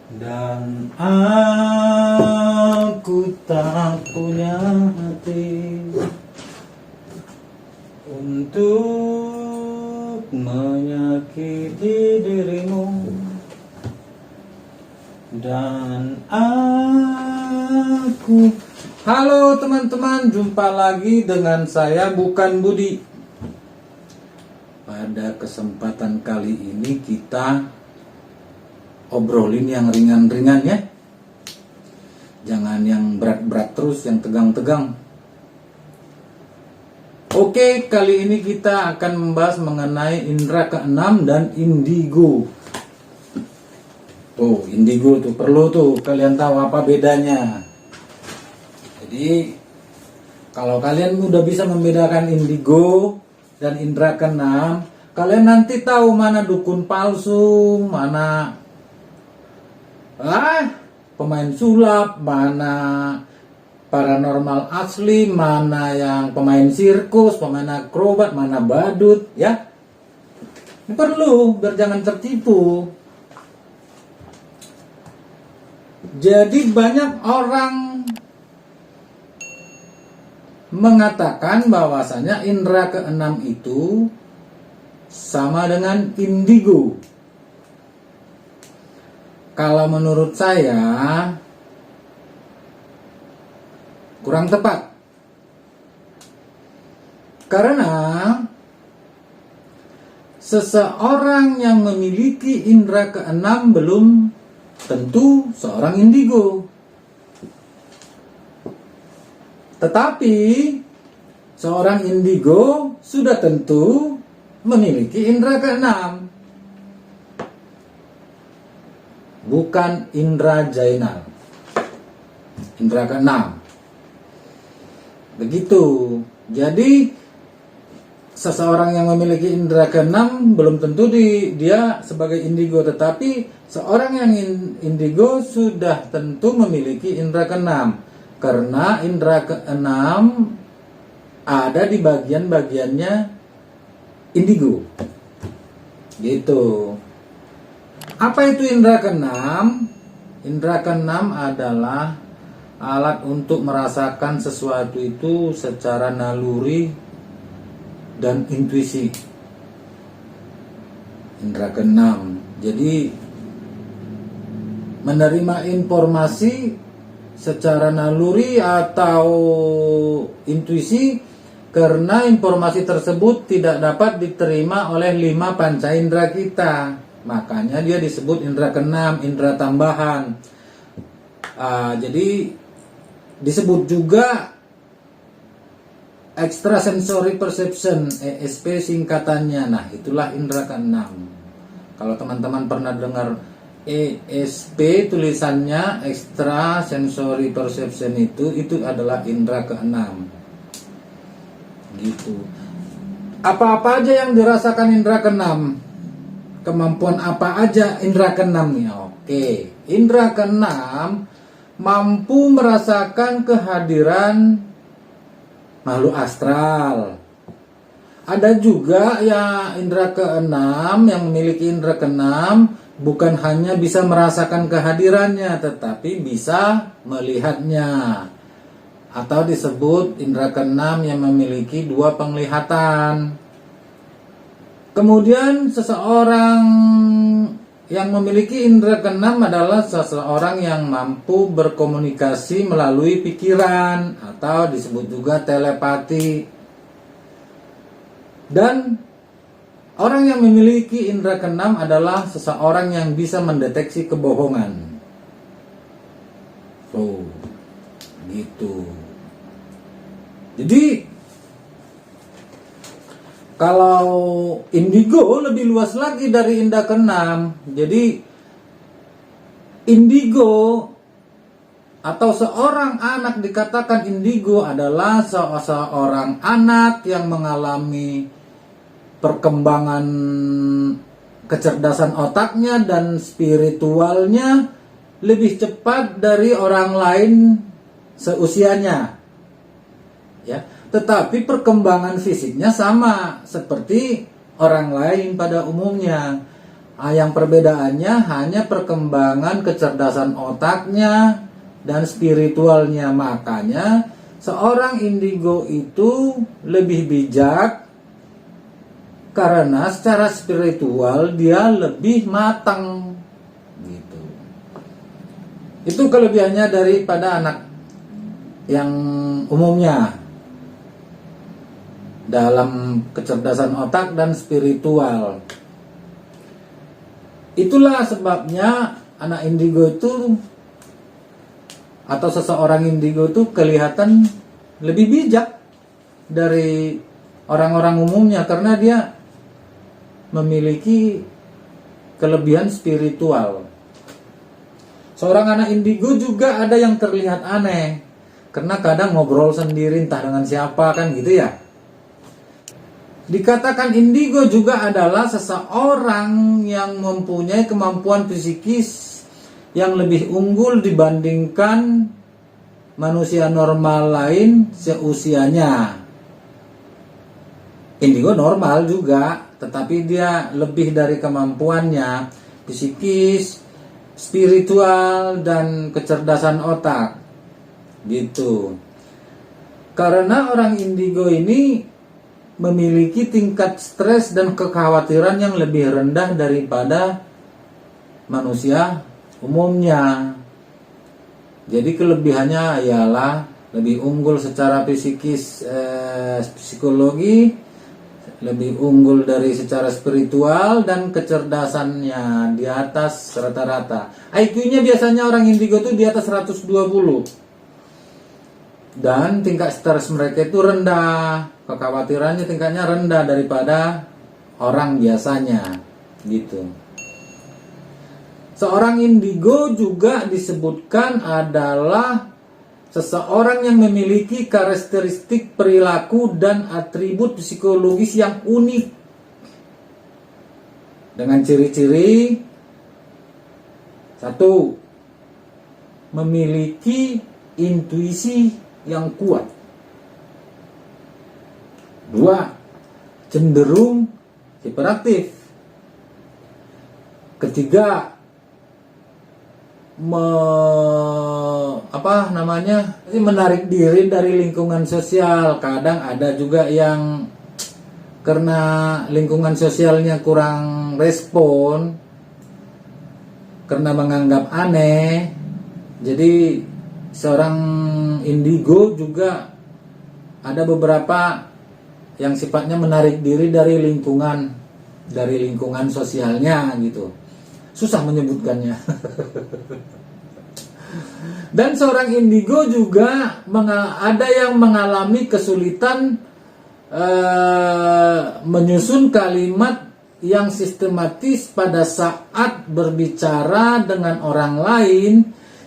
Dan aku tak punya hati untuk menyakiti dirimu. Dan aku Halo teman-teman, jumpa lagi dengan saya Bukan Budi. Pada kesempatan kali ini kita obrolin yang ringan-ringan ya. Jangan yang berat-berat terus, yang tegang-tegang. Oke, kali ini kita akan membahas mengenai indera keenam dan indigo. Tuh, indigo tuh perlu tuh kalian tahu apa bedanya. Jadi, kalau kalian udah bisa membedakan indigo dan indera keenam, kalian nanti tahu mana dukun palsu, mana pemain sulap, mana paranormal asli, mana yang pemain sirkus, pemain akrobat, mana badut, ya. Ini perlu biar jangan tertipu. Jadi banyak orang mengatakan bahwasanya indera keenam itu sama dengan indigo. Kalau menurut saya kurang tepat. Karena seseorang yang memiliki indera keenam belum tentu seorang indigo. Tetapi seorang indigo sudah tentu memiliki indera keenam. Bukan indera jainal, indera keenam. Begitu. Jadi seseorang yang memiliki indera keenam belum tentu dia sebagai indigo, tetapi seorang yang indigo sudah tentu memiliki indera keenam, karena indera keenam ada di bagian-bagiannya indigo. Gitu. Apa itu indera keenam? Indera keenam adalah alat untuk merasakan sesuatu itu secara naluri dan intuisi. Indera keenam. Jadi menerima informasi secara naluri atau intuisi, karena informasi tersebut tidak dapat diterima oleh 5 panca indera kita. Makanya dia disebut indera keenam, indera tambahan. Jadi disebut juga extrasensory perception, ESP singkatannya. Nah, itulah indera keenam. Kalau teman-teman pernah dengar ESP tulisannya extrasensory perception, itu adalah indera keenam. Gitu. Apa-apa aja yang dirasakan indera keenam? Kemampuan apa aja indera keenam nih? Oke, indera keenam mampu merasakan kehadiran makhluk astral. Ada juga ya indera keenam yang memiliki indera keenam bukan hanya bisa merasakan kehadirannya, tetapi bisa melihatnya. Atau disebut indera keenam yang memiliki 2 penglihatan. Kemudian seseorang yang memiliki indera keenam adalah seseorang yang mampu berkomunikasi melalui pikiran atau disebut juga telepati. Dan orang yang memiliki indera keenam adalah seseorang yang bisa mendeteksi kebohongan. Gitu. Jadi kalau indigo lebih luas lagi dari indera keenam. Jadi indigo atau seorang anak dikatakan indigo adalah seorang anak yang mengalami perkembangan kecerdasan otaknya dan spiritualnya lebih cepat dari orang lain seusianya. Ya. Tetapi perkembangan fisiknya sama seperti orang lain pada umumnya. Yang perbedaannya hanya perkembangan kecerdasan otaknya dan spiritualnya. Makanya seorang indigo itu lebih bijak karena secara spiritual dia lebih matang gitu. Itu kelebihannya daripada anak yang umumnya dalam kecerdasan otak dan spiritual. Itulah sebabnya anak indigo itu atau seseorang indigo itu kelihatan lebih bijak dari orang-orang umumnya karena dia memiliki kelebihan spiritual. Seorang anak indigo juga ada yang terlihat aneh karena kadang ngobrol sendiri entah dengan siapa kan gitu ya. Dikatakan indigo juga adalah seseorang yang mempunyai kemampuan psikis yang lebih unggul dibandingkan manusia normal lain seusianya. Indigo normal juga, tetapi dia lebih dari kemampuannya psikis, spiritual, dan kecerdasan otak. Gitu. Karena orang indigo ini memiliki tingkat stres dan kekhawatiran yang lebih rendah daripada manusia umumnya. Jadi kelebihannya ialah lebih unggul secara psikis, psikologi, lebih unggul dari secara spiritual, dan kecerdasannya di atas rata-rata. IQ-nya biasanya orang indigo itu di atas 120. Dan tingkat stres mereka itu rendah. Kekhawatirannya tingkatnya rendah daripada orang biasanya gitu. Seorang indigo juga disebutkan adalah seseorang yang memiliki karakteristik perilaku dan atribut psikologis yang unik dengan ciri-ciri: 1. Memiliki intuisi yang kuat. 2. Cenderung hiperaktif. 3. Menarik diri dari lingkungan sosial. Kadang ada juga yang karena lingkungan sosialnya kurang respon, karena menganggap aneh. Jadi seorang indigo juga ada beberapa yang sifatnya menarik diri dari lingkungan sosialnya gitu. Susah menyebutkannya. Dan seorang indigo juga ada yang mengalami kesulitan menyusun kalimat yang sistematis pada saat berbicara dengan orang lain,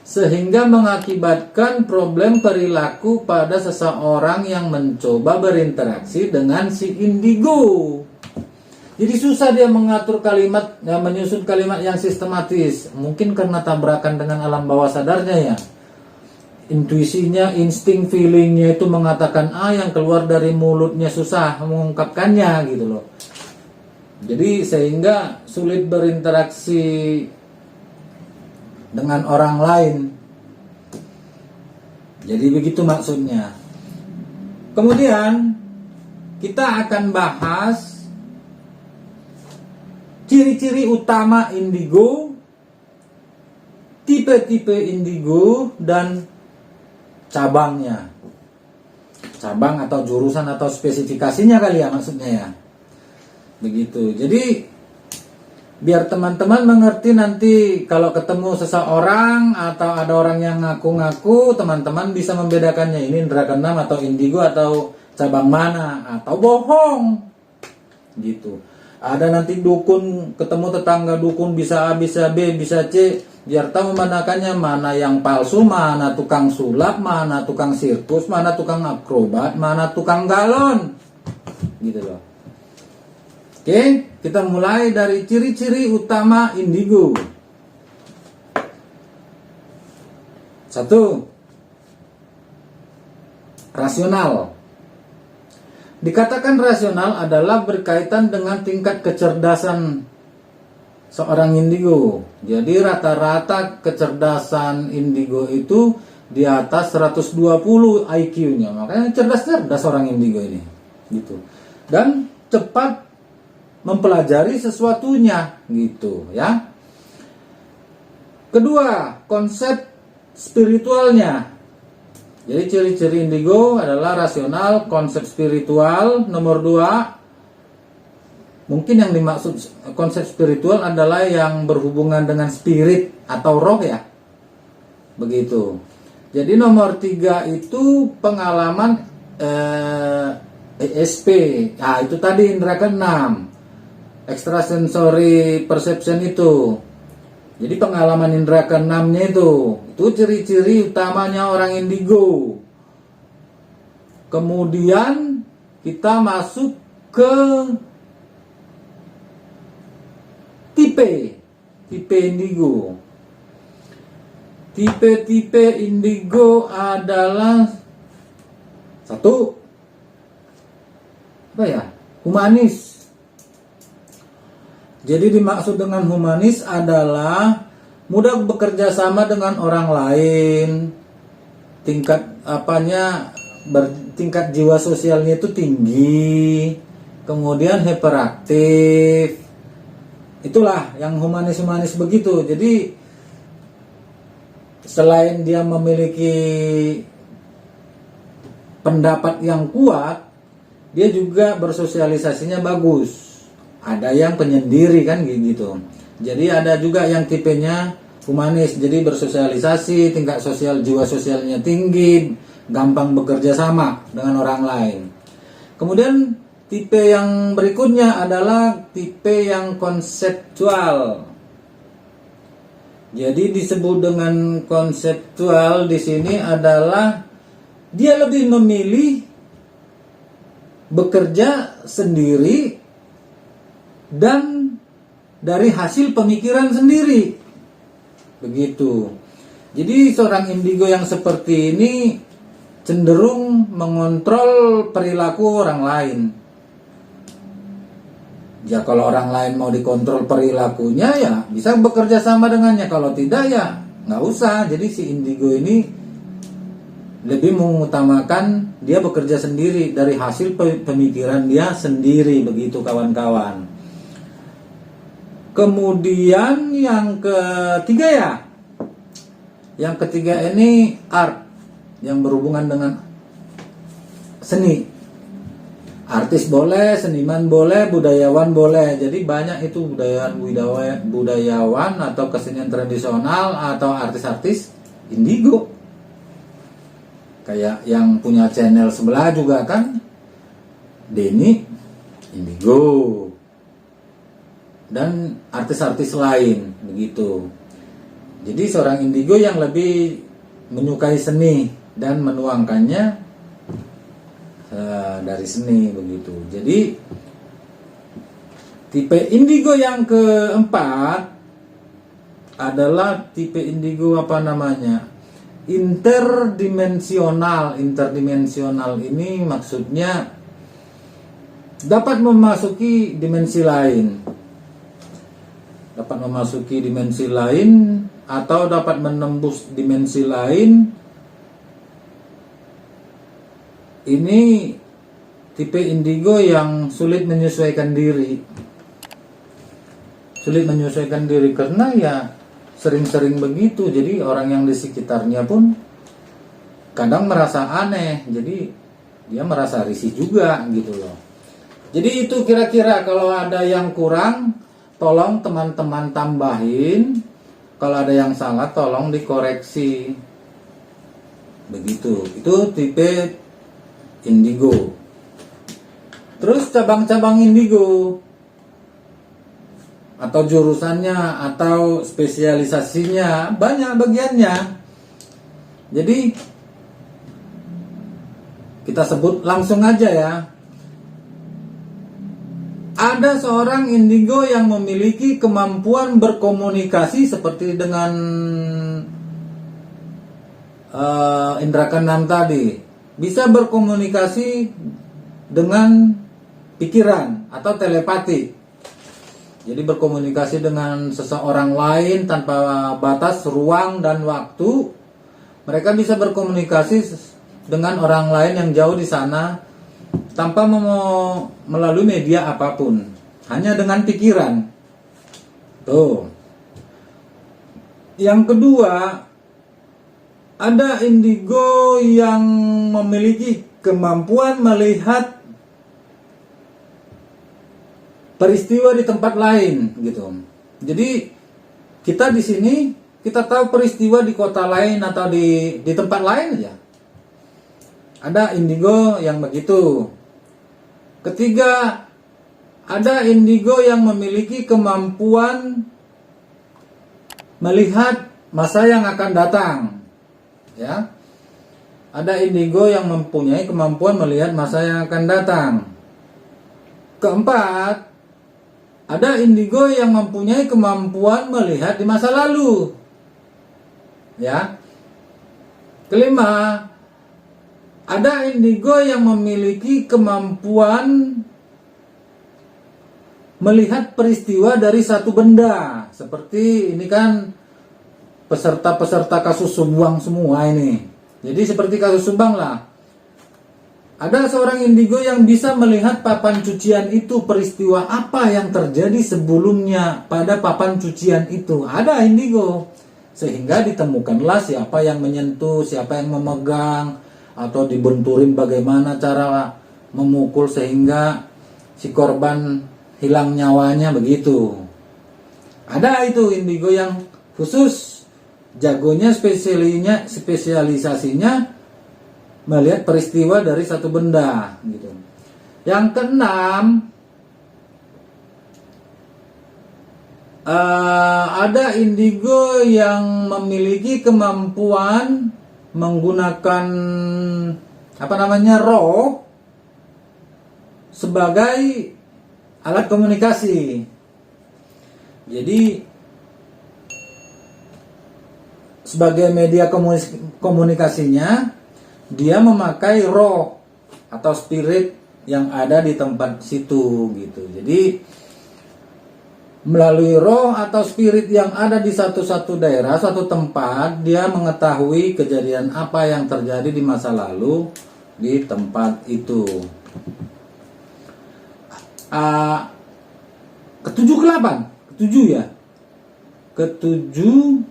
sehingga mengakibatkan problem perilaku pada seseorang yang mencoba berinteraksi dengan si indigo. Jadi susah dia mengatur kalimat, menyusun kalimat yang sistematis. Mungkin karena tabrakan dengan alam bawah sadarnya ya. Intuisinya, insting, feelingnya itu mengatakan A, yang keluar dari mulutnya susah mengungkapkannya gitu loh. Jadi sehingga sulit berinteraksi dengan orang lain. Jadi begitu maksudnya. Kemudian kita akan bahas ciri-ciri utama indigo, tipe-tipe indigo, dan cabangnya. Cabang atau jurusan atau spesifikasinya kali ya maksudnya ya. Begitu. Jadi biar teman-teman mengerti nanti kalau ketemu seseorang atau ada orang yang ngaku-ngaku, teman-teman bisa membedakannya ini indra keenam atau indigo atau cabang mana atau bohong gitu. Ada nanti dukun, ketemu tetangga dukun bisa A, bisa B, bisa C, biar tahu membedakannya mana yang palsu, mana tukang sulap, mana tukang sirkus, mana tukang akrobat, mana tukang galon gitu loh. Oke, kita mulai dari ciri-ciri utama indigo. 1. Rasional. Dikatakan rasional adalah berkaitan dengan tingkat kecerdasan seorang indigo. Jadi rata-rata kecerdasan indigo itu di atas 120 IQ-nya. Makanya cerdas-cerdas orang indigo ini. Gitu. Dan cepat mempelajari sesuatunya gitu ya. Kedua, konsep spiritualnya. Jadi ciri-ciri indigo adalah rasional, konsep spiritual. Nomor 2, mungkin yang dimaksud konsep spiritual adalah yang berhubungan dengan spirit atau roh ya. Begitu. Jadi nomor 3 itu pengalaman ESP. Nah, itu tadi indera keenam. Extrasensory perception itu. Jadi pengalaman indera keenamnya itu ciri-ciri utamanya orang indigo. Kemudian kita masuk ke tipe indigo. Tipe indigo adalah satu, apa ya? Humanis. Jadi dimaksud dengan humanis adalah mudah bekerja sama dengan orang lain, tingkat tingkat jiwa sosialnya itu tinggi, kemudian hiperaktif. Itulah yang humanis begitu. Jadi selain dia memiliki pendapat yang kuat, dia juga bersosialisasinya bagus. Ada yang penyendiri kan gitu. Jadi ada juga yang tipenya humanis, jadi bersosialisasi, tingkat sosial jiwa sosialnya tinggi, gampang bekerja sama dengan orang lain. Kemudian tipe yang berikutnya adalah tipe yang konseptual. Jadi disebut dengan konseptual di sini adalah dia lebih memilih bekerja sendiri dan dari hasil pemikiran sendiri. Begitu. Jadi seorang indigo yang seperti ini cenderung mengontrol perilaku orang lain. Ya kalau orang lain mau dikontrol perilakunya ya bisa bekerja sama dengannya. Kalau tidak ya nggak usah. Jadi si indigo ini lebih mengutamakan dia bekerja sendiri dari hasil pemikiran dia sendiri. Begitu kawan-kawan. Kemudian yang ketiga ya. Yang ketiga ini art, yang berhubungan dengan seni. Artis boleh, seniman boleh, budayawan boleh. Jadi banyak itu budayawan atau kesenian tradisional atau artis-artis indigo. Kayak yang punya channel sebelah juga kan, Denny indigo. Dan artis-artis lain begitu. Jadi seorang indigo yang lebih menyukai seni dan menuangkannya dari seni begitu. Jadi tipe indigo yang keempat adalah tipe indigo interdimensional. Interdimensional ini maksudnya dapat memasuki dimensi lain. Dapat memasuki dimensi lain atau dapat menembus dimensi lain. Ini tipe indigo yang sulit menyesuaikan diri. Sulit menyesuaikan diri karena ya sering-sering begitu. Jadi orang yang di sekitarnya pun kadang merasa aneh. Jadi dia merasa risih juga gitu loh. Jadi itu kira-kira kalau ada yang kurang tolong teman-teman tambahin. Kalau ada yang salah tolong dikoreksi. Begitu. Itu tipe indigo. Terus cabang-cabang indigo atau jurusannya atau spesialisasinya banyak bagiannya. Jadi kita sebut langsung aja ya. Ada seorang indigo yang memiliki kemampuan berkomunikasi seperti dengan indera keenam tadi. Bisa berkomunikasi dengan pikiran atau telepati. Jadi berkomunikasi dengan seseorang lain tanpa batas ruang dan waktu. Mereka bisa berkomunikasi dengan orang lain yang jauh di sana tanpa melalui media apapun, hanya dengan pikiran. Tuh. Yang kedua, ada indigo yang memiliki kemampuan melihat peristiwa di tempat lain gitu. Jadi kita di sini kita tahu peristiwa di kota lain atau di tempat lain aja. Ada indigo yang begitu. Ketiga, ada indigo yang memiliki kemampuan melihat masa yang akan datang. Ya. Ada indigo yang mempunyai kemampuan melihat masa yang akan datang. Keempat, ada indigo yang mempunyai kemampuan melihat di masa lalu. Ya. Kelima, ada indigo yang memiliki kemampuan melihat peristiwa dari satu benda. Seperti ini kan peserta-peserta kasus Subang semua ini. Jadi seperti kasus Subang lah. Ada seorang indigo yang bisa melihat papan cucian itu, peristiwa apa yang terjadi sebelumnya pada papan cucian itu. Ada indigo. Sehingga ditemukanlah siapa yang menyentuh, siapa yang memegang, atau dibenturin bagaimana cara memukul sehingga si korban hilang nyawanya, begitu. Ada itu indigo yang khusus, jagonya spesialisasinya melihat peristiwa dari satu benda gitu. Yang keenam, ada indigo yang memiliki kemampuan menggunakan roh sebagai alat komunikasi. Jadi sebagai media komunikasinya dia memakai roh atau spirit yang ada di tempat situ gitu. Jadi melalui roh atau spirit yang ada di satu daerah, satu tempat, dia mengetahui kejadian apa yang terjadi di masa lalu di tempat itu. Ketujuh ya. Ketujuh,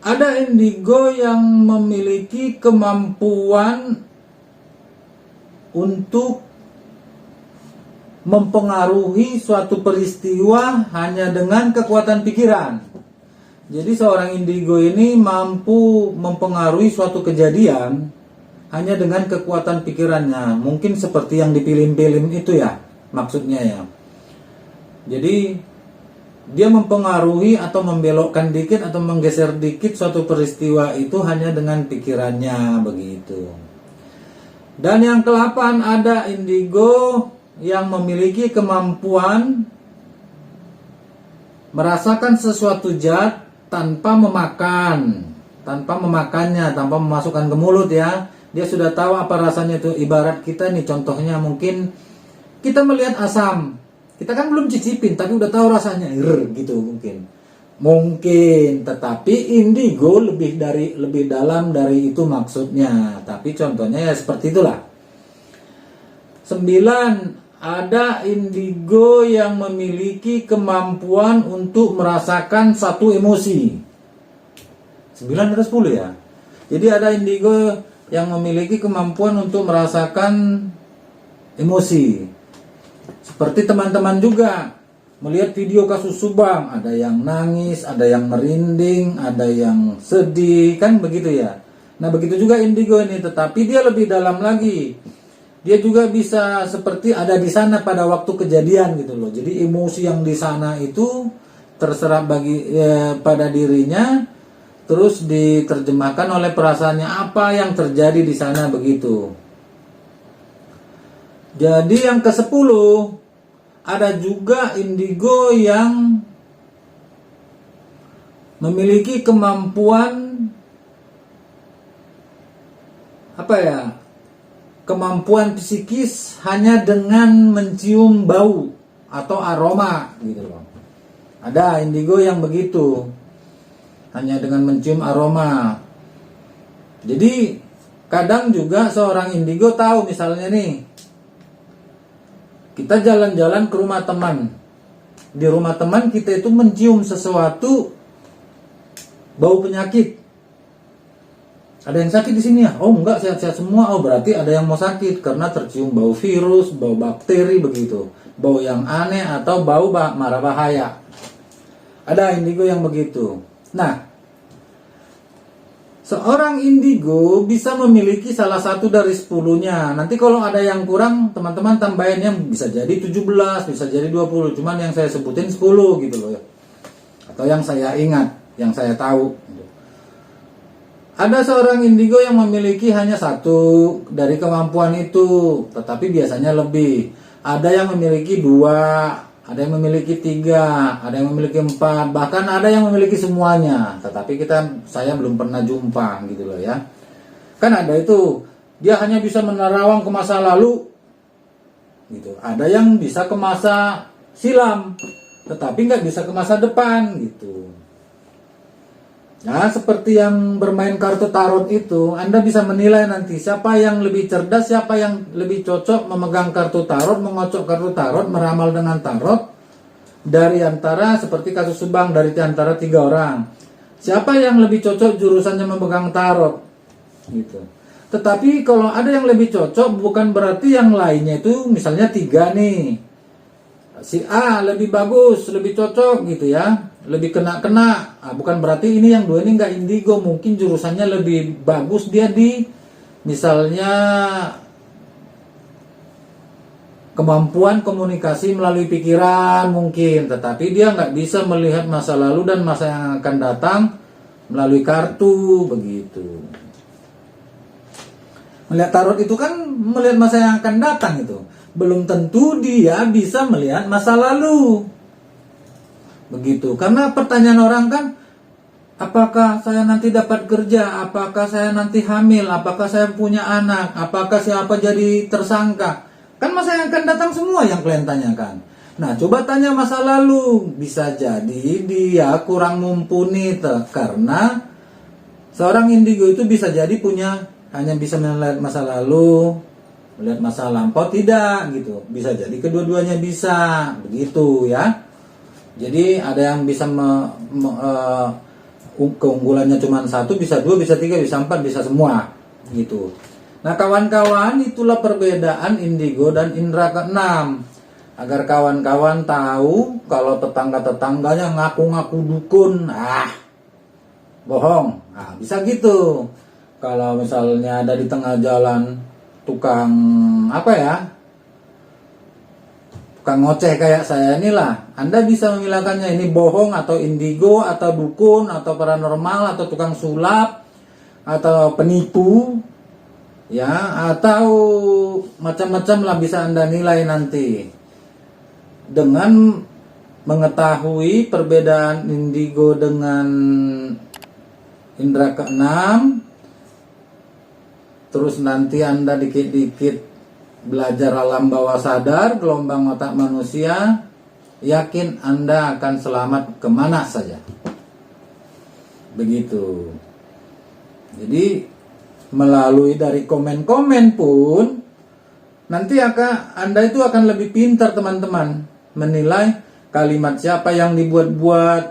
ada indigo yang memiliki kemampuan untuk mempengaruhi suatu peristiwa hanya dengan kekuatan pikiran. Jadi seorang indigo ini mampu mempengaruhi suatu kejadian hanya dengan kekuatan pikirannya. Mungkin seperti yang di film-film itu ya, maksudnya ya. Jadi dia mempengaruhi atau membelokkan dikit atau menggeser dikit suatu peristiwa itu hanya dengan pikirannya, begitu. Dan yang ke-8, ada indigo yang memiliki kemampuan merasakan sesuatu zat tanpa memakannya, tanpa memasukkan ke mulut ya. Dia sudah tahu apa rasanya itu. Ibarat kita nih, contohnya mungkin kita melihat asam, kita kan belum cicipin tapi udah tahu rasanya gitu mungkin, tetapi indigo lebih dalam dari itu maksudnya. Tapi contohnya ya seperti itulah. 9, ada indigo yang memiliki kemampuan untuk merasakan satu emosi. 9 atau 10 ya. Jadi ada indigo yang memiliki kemampuan untuk merasakan emosi. Seperti teman-teman juga melihat video kasus Subang, ada yang nangis, ada yang merinding, ada yang sedih, kan begitu ya. Nah begitu juga indigo ini, tetapi dia lebih dalam lagi. Dia juga bisa seperti ada di sana pada waktu kejadian gitu loh. Jadi emosi yang di sana itu terserap pada dirinya, terus diterjemahkan oleh perasaannya apa yang terjadi di sana, begitu. Jadi yang ke-10, ada juga indigo yang memiliki kemampuan kemampuan psikis hanya dengan mencium bau. atau aroma gitu loh. Ada indigo yang begitu, hanya dengan mencium aroma. Jadi kadang juga seorang indigo tahu, misalnya nih, kita jalan-jalan ke rumah teman. Di rumah teman kita itu mencium sesuatu bau penyakit. Ada yang sakit di sini ya? Oh enggak, sehat-sehat semua. Oh berarti ada yang mau sakit karena tercium bau virus, bau bakteri begitu. Bau yang aneh atau bau mara bahaya. Ada indigo yang begitu. Nah, seorang indigo bisa memiliki salah satu dari 10-nya. Nanti kalau ada yang kurang, teman-teman tambahin, yang bisa jadi 17, bisa jadi 20. Cuman yang saya sebutin 10 gitu loh ya. Atau yang saya ingat, yang saya tahu. Ada seorang indigo yang memiliki hanya satu dari kemampuan itu, tetapi biasanya lebih. Ada yang memiliki 2, ada yang memiliki 3, ada yang memiliki 4, bahkan ada yang memiliki semuanya. Tetapi saya belum pernah jumpa gitu loh ya. Kan ada itu, dia hanya bisa menerawang ke masa lalu gitu. Ada yang bisa ke masa silam, tetapi nggak bisa ke masa depan gitu. Nah, seperti yang bermain kartu tarot itu, Anda bisa menilai nanti siapa yang lebih cerdas, siapa yang lebih cocok memegang kartu tarot, mengocok kartu tarot, meramal dengan tarot. Dari antara, seperti kasus Subang, dari antara 3 orang, siapa yang lebih cocok jurusannya memegang tarot gitu. Tetapi kalau ada yang lebih cocok, bukan berarti yang lainnya itu, misalnya 3 nih, si A lebih bagus, lebih cocok gitu ya, lebih kena-kena. Bukan berarti ini yang 2 ini nggak indigo, mungkin jurusannya lebih bagus dia di misalnya kemampuan komunikasi melalui pikiran mungkin, tetapi dia nggak bisa melihat masa lalu dan masa yang akan datang melalui kartu begitu. Melihat tarot itu kan melihat masa yang akan datang itu. Belum tentu dia bisa melihat masa lalu. Begitu. Karena pertanyaan orang kan, apakah saya nanti dapat kerja? Apakah saya nanti hamil? Apakah saya punya anak? Apakah siapa jadi tersangka? Kan masa yang akan datang semua yang kalian tanyakan. Nah, coba tanya masa lalu. Bisa jadi dia kurang mumpuni karena seorang indigo itu bisa jadi hanya bisa melihat masa lalu, melihat masa lampau tidak gitu. Bisa jadi kedua-duanya bisa, begitu ya. Jadi ada yang bisa keunggulannya cuma 1, bisa 2, bisa 3, bisa 4, bisa semua gitu. Nah kawan-kawan, itulah perbedaan indigo dan indera keenam. Agar kawan-kawan tahu kalau tetangga-tetangganya ngaku-ngaku dukun, bohong. Nah, bisa gitu. Kalau misalnya ada di tengah jalan tukang tukang ngoceh kayak saya inilah, Anda bisa memilahkannya ini bohong atau indigo atau dukun atau paranormal atau tukang sulap atau penipu ya, atau macam-macam lah bisa Anda nilai nanti dengan mengetahui perbedaan indigo dengan indera keenam. Terus nanti Anda dikit-dikit belajar alam bawah sadar, gelombang otak manusia, yakin Anda akan selamat kemana saja. Begitu. Jadi melalui dari komen-komen pun nanti Anda itu akan lebih pintar teman-teman menilai kalimat siapa yang dibuat-buat.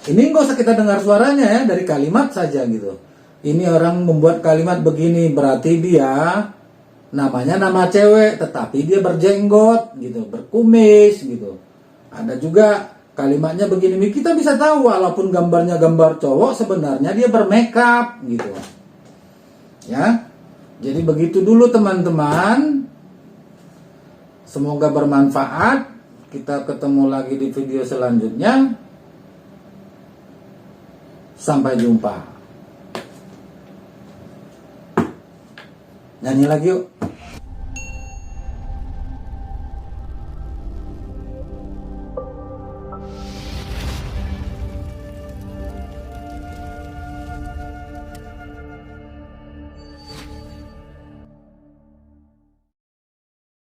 Ini nggak usah kita dengar suaranya ya, dari kalimat saja gitu. Ini orang membuat kalimat begini, berarti dia namanya nama cewek, tetapi dia berjenggot gitu, berkumis gitu. Ada juga kalimatnya begini, kita bisa tahu walaupun gambarnya gambar cowok, sebenarnya dia bermakeup gitu. Ya, jadi begitu dulu teman-teman. Semoga bermanfaat. Kita ketemu lagi di video selanjutnya. Sampai jumpa. Nyanyi lagi yuk.